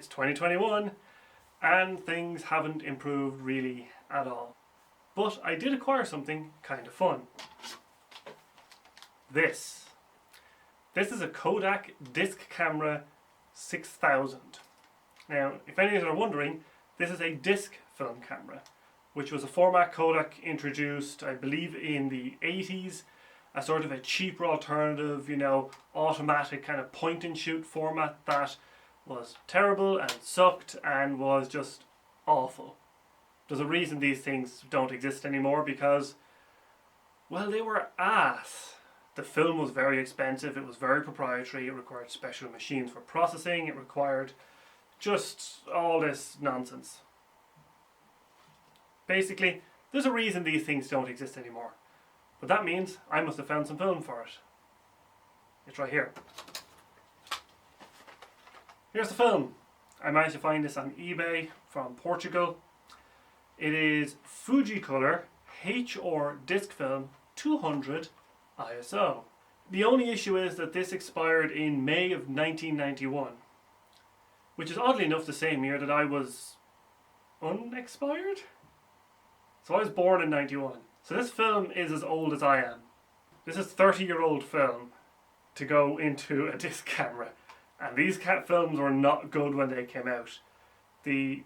it's 2021 and things haven't improved really at all. But I did acquire something kind of fun. This is a Kodak Disc Camera 6000. Now, if any of you are wondering, this is a disc film camera, which was a format Kodak introduced, I believe, in the 80s, a sort of a cheaper alternative, you know, automatic kind of point and shoot format that was terrible and sucked and was just awful. There's a reason these things don't exist anymore because, well, they were ass. The film was very expensive, it was very proprietary, it required special machines for processing, it required just all this nonsense. Basically, there's a reason these things don't exist anymore. But that means I must have found some film for it. It's right here. Here's the film. I managed to find this on eBay from Portugal. It is Fujicolor HR disc film 200 ISO. The only issue is that this expired in May of 1991, which is oddly enough the same year that I was unexpired. So I was born in 91. So this film is as old as I am. This is 30-year-old film to go into a disc camera. And these films were not good when they came out. The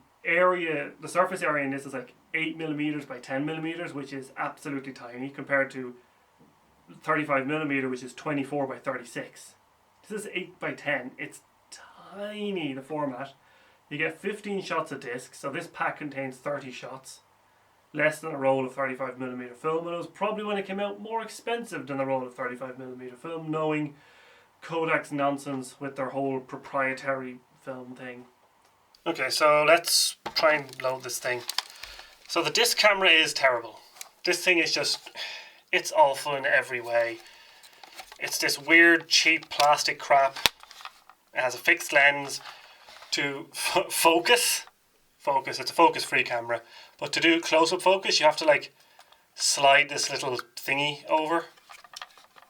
surface area in this is like 8mm by 10mm, which is absolutely tiny compared to 35mm, which is 24 by 36. This is 8 by 10. It's tiny, the format. You get 15 shots of disc, so this pack contains 30 shots. Less than a roll of 35mm film, and it was probably, when it came out, more expensive than a roll of 35mm film, knowing Kodak's nonsense with their whole proprietary film thing. Okay, so let's try and load this thing. So the disc camera is terrible. This thing is just, it's awful in every way. It's this weird, cheap plastic crap. It has a fixed lens to focus. It's a focus-free camera. But to do close-up focus, you have to like slide this little thingy over.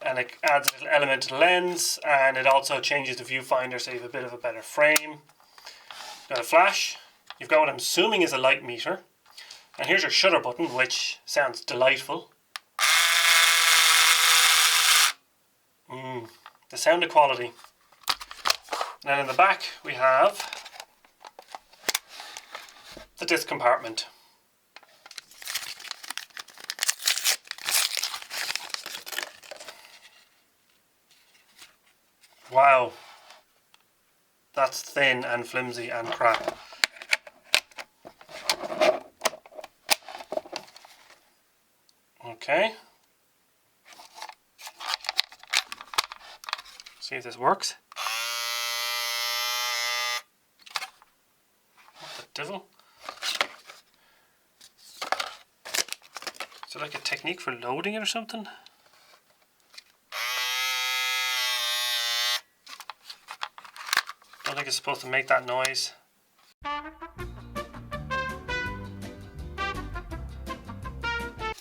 And it adds a little element to the lens. And it also changes the viewfinder so you have a bit of a better frame. Got a flash. You've got what I'm assuming is a light meter. And here's your shutter button, which sounds delightful. The sound of quality. And then in the back we have the disc compartment. Wow. That's thin and flimsy and crap. Okay. See if this works. What the devil? Is it like a technique for loading it or something? I don't think it's supposed to make that noise.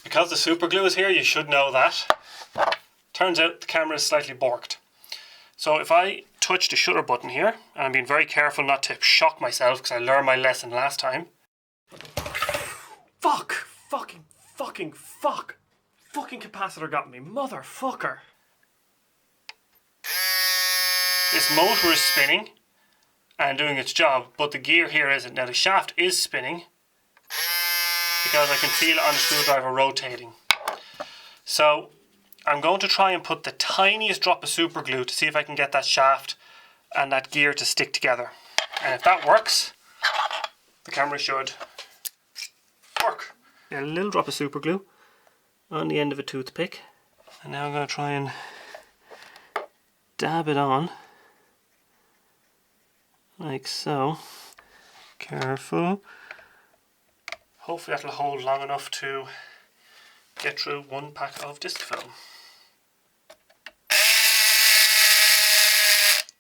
Because the super glue is here, you should know that. Turns out the camera is slightly borked. So if I touch the shutter button here, and I'm being very careful not to shock myself because I learned my lesson last time. Fuck! Fucking capacitor got me, motherfucker! This motor is spinning and doing its job, but the gear here isn't. Now the shaft is spinning because I can feel it on the screwdriver rotating. So I'm going to try and put the tiniest drop of super glue to see if I can get that shaft and that gear to stick together. And if that works, the camera should work. A little drop of super glue on the end of a toothpick. And now I'm going to try and dab it on. Like so. Careful. Hopefully that'll hold long enough to get through one pack of disc film.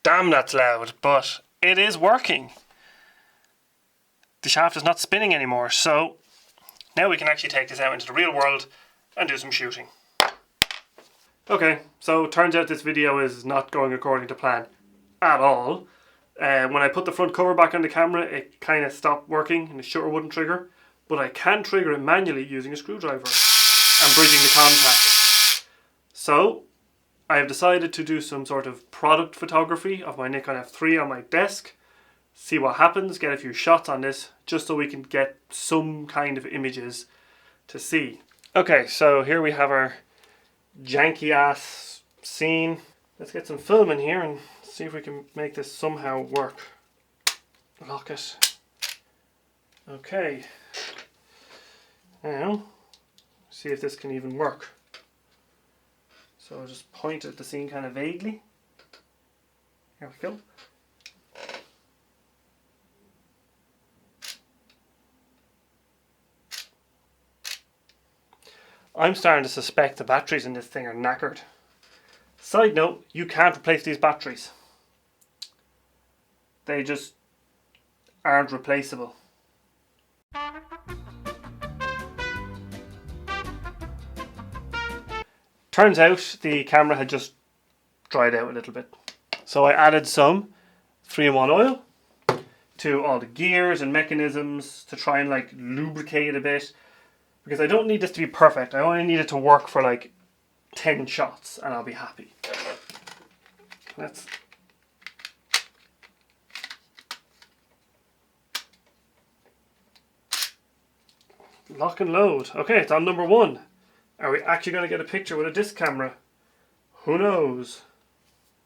Damn, that's loud, but it is working. The shaft is not spinning anymore, so now we can actually take this out into the real world and do some shooting. Okay, so it turns out this video is not going according to plan at all. When I put the front cover back on the camera, it kind of stopped working and the shutter wouldn't trigger. But I can trigger it manually using a screwdriver and bridging the contact. So I have decided to do some sort of product photography of my Nikon F3 on my desk. See what happens, get a few shots on this, just so we can get some kind of images to see. Okay, so here we have our janky ass scene. Let's get some film in here and see if we can make this somehow work. Lock it. Okay. Now, see if this can even work. So I'll just point at the scene kind of vaguely. Here we go. I'm starting to suspect the batteries in this thing are knackered. Side note, you can't replace these batteries. They just aren't replaceable. Turns out the camera had just dried out a little bit. So I added some 3-in-1 oil to all the gears and mechanisms to try and like lubricate it a bit. Because I don't need this to be perfect. I only need it to work for like 10 shots and I'll be happy. Let's lock and load. Okay, it's on number 1. Are we actually going to get a picture with a disc camera? Who knows?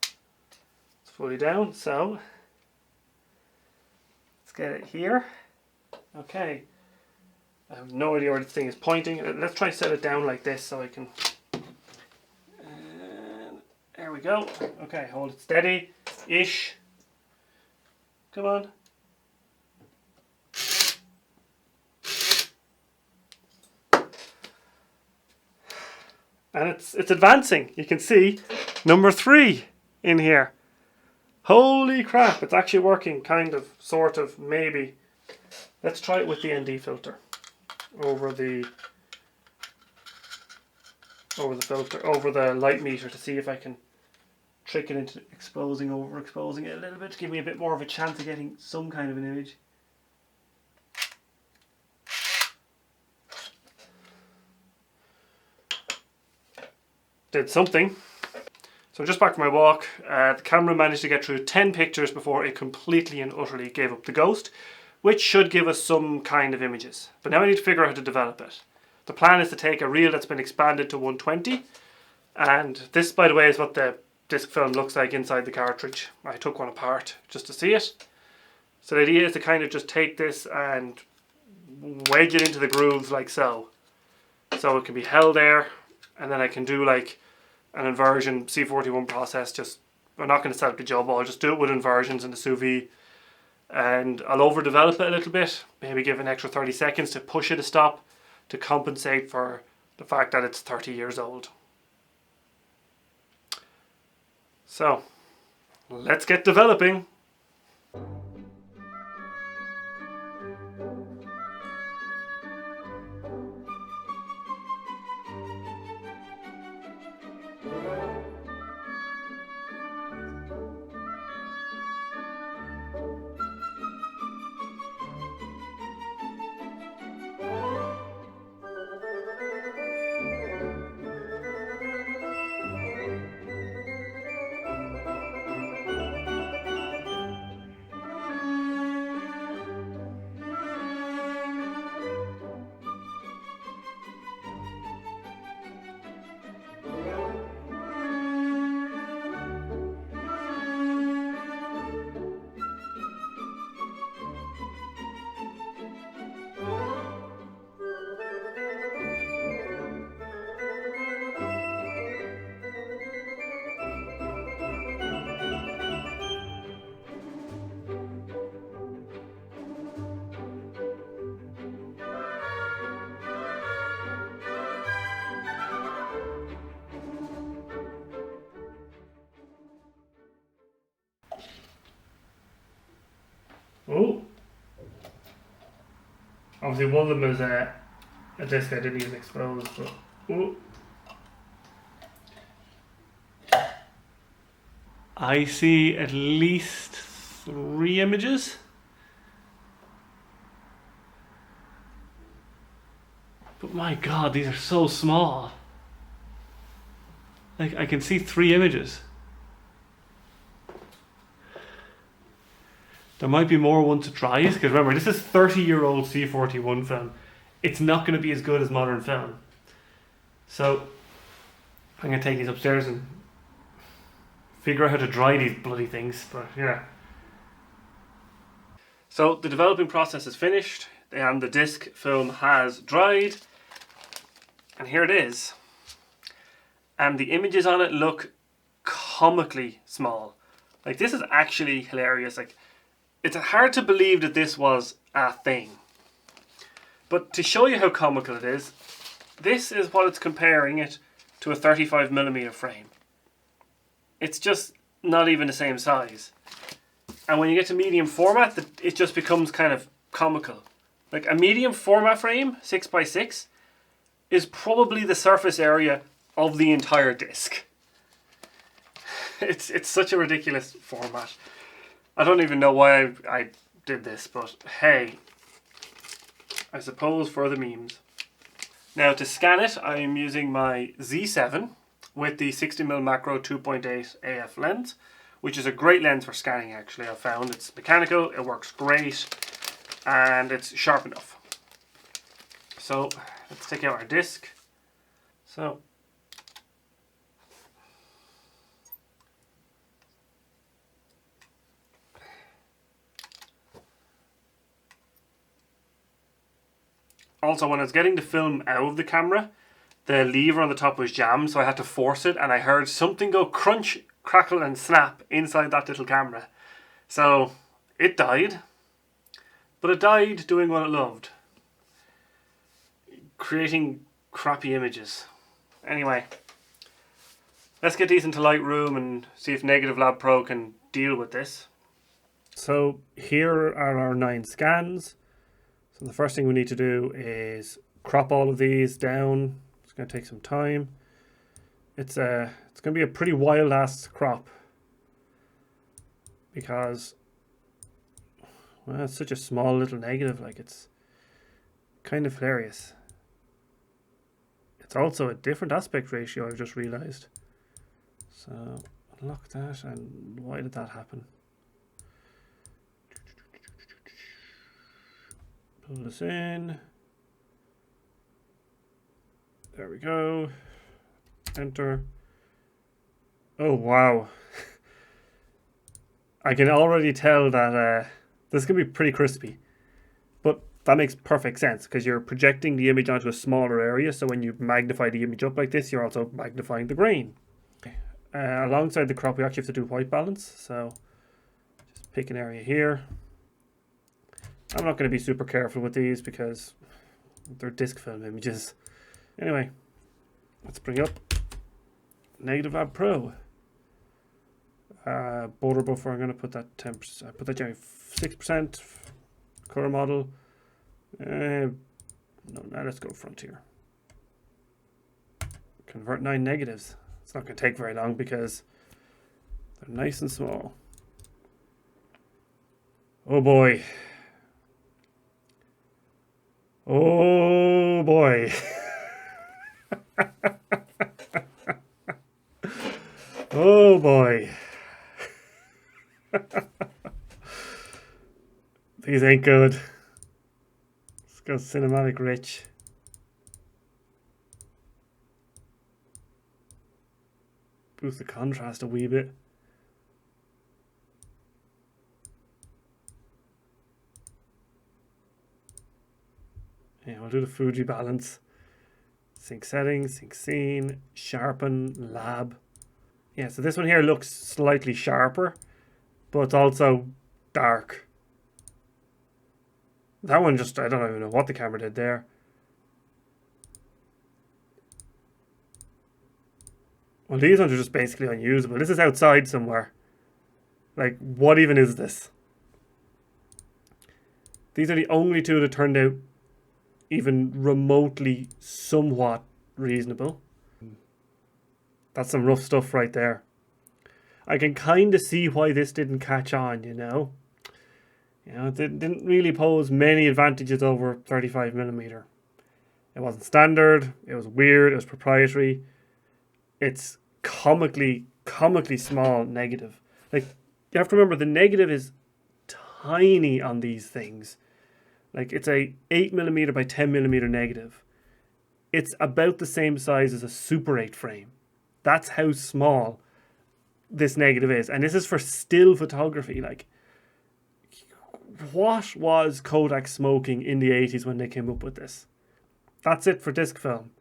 It's fully down, so let's get it here. Okay. I have no idea where this thing is pointing. Let's try and set it down like this so I can... And there we go. Okay, hold it steady-ish. Come on. And it's advancing. You can see number 3 in here. Holy crap, it's actually working, kind of, sort of, maybe. Let's try it with the ND filter. Over the light meter to see if I can trick it into overexposing it a little bit to give me a bit more of a chance of getting some kind of an image. Did something. So just back from my walk, the camera managed to get through 10 pictures before it completely and utterly gave up the ghost, which should give us some kind of images. But now I need to figure out how to develop it. The plan is to take a reel that's been expanded to 120, and this, by the way, is what the disc film looks like inside the cartridge. I took one apart just to see it. So the idea is to kind of just take this and wedge it into the grooves like so. So it can be held there, and then I can do like an inversion C41 process. I'm not going to set up the job, I'll just do it with inversions in the sous vide. And I'll overdevelop it a little bit, maybe give an extra 30 seconds to push it a stop to compensate for the fact that it's 30 years old. So, let's get developing. Oh, obviously one of them is a disc I didn't even expose, but oh. I see at least 3 images. But my god, these are so small. Like, I can see 3 images. There might be more ones to try, because remember, this is 30-year-old C41 film. It's not going to be as good as modern film. So, I'm going to take these upstairs and figure out how to dry these bloody things, but yeah. So, the developing process is finished, and the disc film has dried. And here it is. And the images on it look comically small. Like, this is actually hilarious. Like, it's hard to believe that this was a thing. But to show you how comical it is, this is what it's comparing it to a 35mm frame. It's just not even the same size. And when you get to medium format, it just becomes kind of comical. Like, a medium format frame, 6x6, is probably the surface area of the entire disc. It's such a ridiculous format. I don't even know why I did this, but hey, I suppose for the memes. Now to scan it, I'm using my Z7 with the 60mm macro 2.8 AF lens, which is a great lens for scanning actually. I've found it's mechanical, it works great, and it's sharp enough. So let's take out our disc. So also, when I was getting the film out of the camera, the lever on the top was jammed, so I had to force it, and I heard something go crunch, crackle and snap inside that little camera. So it died, but it died doing what it loved. Creating crappy images. Anyway, let's get these into Lightroom and see if Negative Lab Pro can deal with this. So here are our 9 scans. So the first thing we need to do is crop all of these down. It's going to take some time. It's going to be a pretty wild ass crop because, well, it's such a small little negative. Like, it's kind of hilarious. It's also a different aspect ratio, I've just realized. So unlock that, and why did that happen? Pull this in. There we go. Enter. Oh wow. I can already tell that this is going to be pretty crispy. But that makes perfect sense because you're projecting the image onto a smaller area, so when you magnify the image up like this, you're also magnifying the grain. Alongside the crop, we actually have to do white balance, so just pick an area here. I'm not going to be super careful with these because they're disc film images. Anyway, let's bring up Negative Lab Pro. Border buffer, I'm going to put that 10%, put that down 6%. Color model. No, now let's go frontier. Convert 9 negatives. It's not going to take very long because they're nice and small. Oh boy. Oh boy. Oh boy. These ain't good. Let's go cinematic rich. Boost the contrast a wee bit. Yeah, we'll do the Fuji balance. Sync settings, sync scene, sharpen, lab. Yeah, so this one here looks slightly sharper, but it's also dark. That one just, I don't even know what the camera did there. Well, these ones are just basically unusable. This is outside somewhere. Like, what even is this? These are the only two that turned out even remotely somewhat reasonable. That's some rough stuff right there. I can kind of see why this didn't catch on, you know? You know, it didn't really pose many advantages over 35mm. It wasn't standard, it was weird, it was proprietary. It's comically small negative. Like, you have to remember, the negative is tiny on these things. Like, it's a 8mm by 10mm negative. It's about the same size as a Super 8 frame. That's how small this negative is. And this is for still photography. Like, what was Kodak smoking in the 80s when they came up with this? That's it for disc film.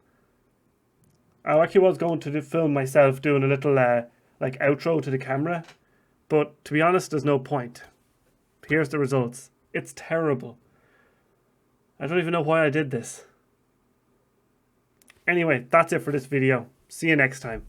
I actually was going to film myself doing a little like outro to the camera, but to be honest, there's no point. Here's the results. It's terrible. I don't even know why I did this. Anyway, that's it for this video. See you next time.